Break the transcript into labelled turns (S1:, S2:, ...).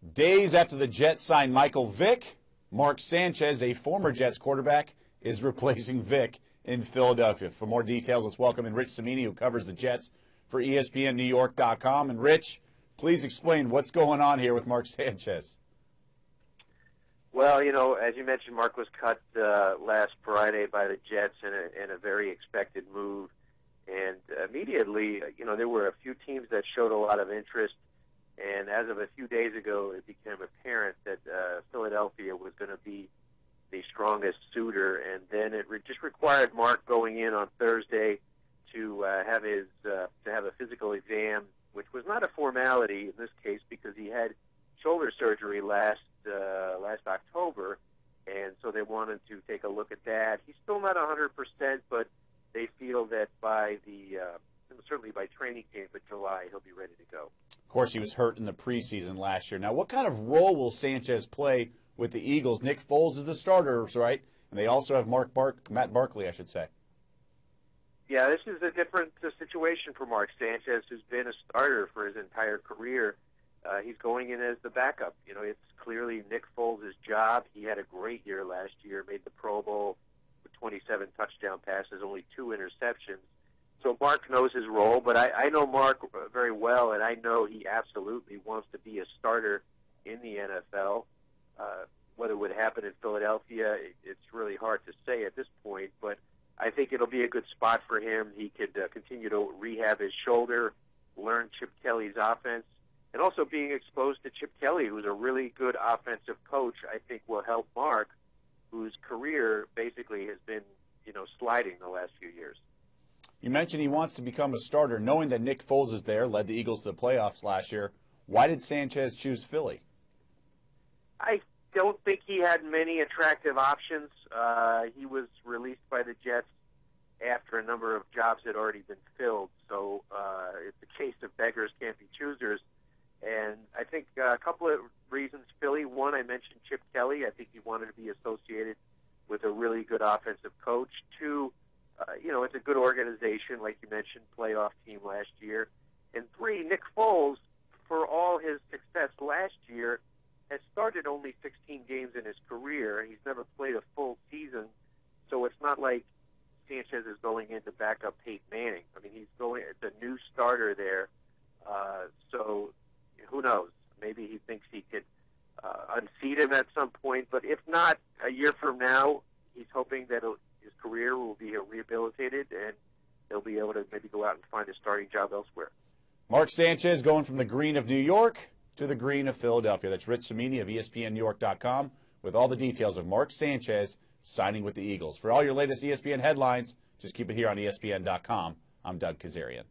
S1: Days after the Jets signed Michael Vick, Mark Sanchez, a former Jets quarterback, is replacing Vick in Philadelphia. For more details, let's welcome in Rich Cimini, who covers the Jets for ESPN And Rich, please explain what's going on here with Mark Sanchez.
S2: Well, as you mentioned, Mark was cut last Friday by the Jets in a very expected move. And immediately, there were a few teams that showed a lot of interest. And as of a few days ago, it became apparent that Philadelphia was going to be the strongest suitor. And then it just required Mark going in on Thursday to have a physical exam, which was not a formality in this case because he had shoulder surgery last October, and so they wanted to take a look at that. He's still not 100%, but they feel that certainly by training camp in July, he'll be ready to go.
S1: Of course, he was hurt in the preseason last year. Now, what kind of role will Sanchez play with the Eagles? Nick Foles is the starter, right? And they also have Matt Barkley, I should say.
S2: Yeah, this is a different situation for Mark Sanchez, who's been a starter for his entire career. He's going in as the backup. It's clearly Nick Foles' job. He had a great year last year, made the Pro Bowl with 27 touchdown passes, only 2 interceptions. So Mark knows his role, but I know Mark very well, and I know he absolutely wants to be a starter in the NFL. Whether it would happen in Philadelphia, it's really hard to say at this point, but I think it'll be a good spot for him. He could continue to rehab his shoulder, learn Chip Kelly's offense, and also being exposed to Chip Kelly, who's a really good offensive coach, I think will help Mark, whose career basically has been, sliding the last few years.
S1: You mentioned he wants to become a starter. Knowing that Nick Foles is there, led the Eagles to the playoffs last year, why did Sanchez choose Philly?
S2: I don't think he had many attractive options. He was released by the Jets after a number of jobs had already been filled. So it's a case of beggars can't be choosers. And I think a couple of reasons. Philly, one, I mentioned Chip Kelly. I think he wanted to be associated with a really good offensive coach. Two, it's a good organization, like you mentioned, playoff team last year. And three, Nick Foles, for all his success last year, has started only 16 games in his career. He's never played a full season, so it's not like Sanchez is going in to back up Peyton Manning. I mean, it's a new starter there. So who knows? Maybe he thinks he could unseat him at some point, but if not, a year from now, he's hoping that his career will be rehabilitated and he'll be able to maybe go out and find a starting job elsewhere.
S1: Mark Sanchez going from the green of New York to the green of Philadelphia. That's Rich Cimini of ESPN with all the details of Mark Sanchez signing with the Eagles. For all your latest ESPN headlines, just keep it here on ESPN.com. I'm Doug Kazarian.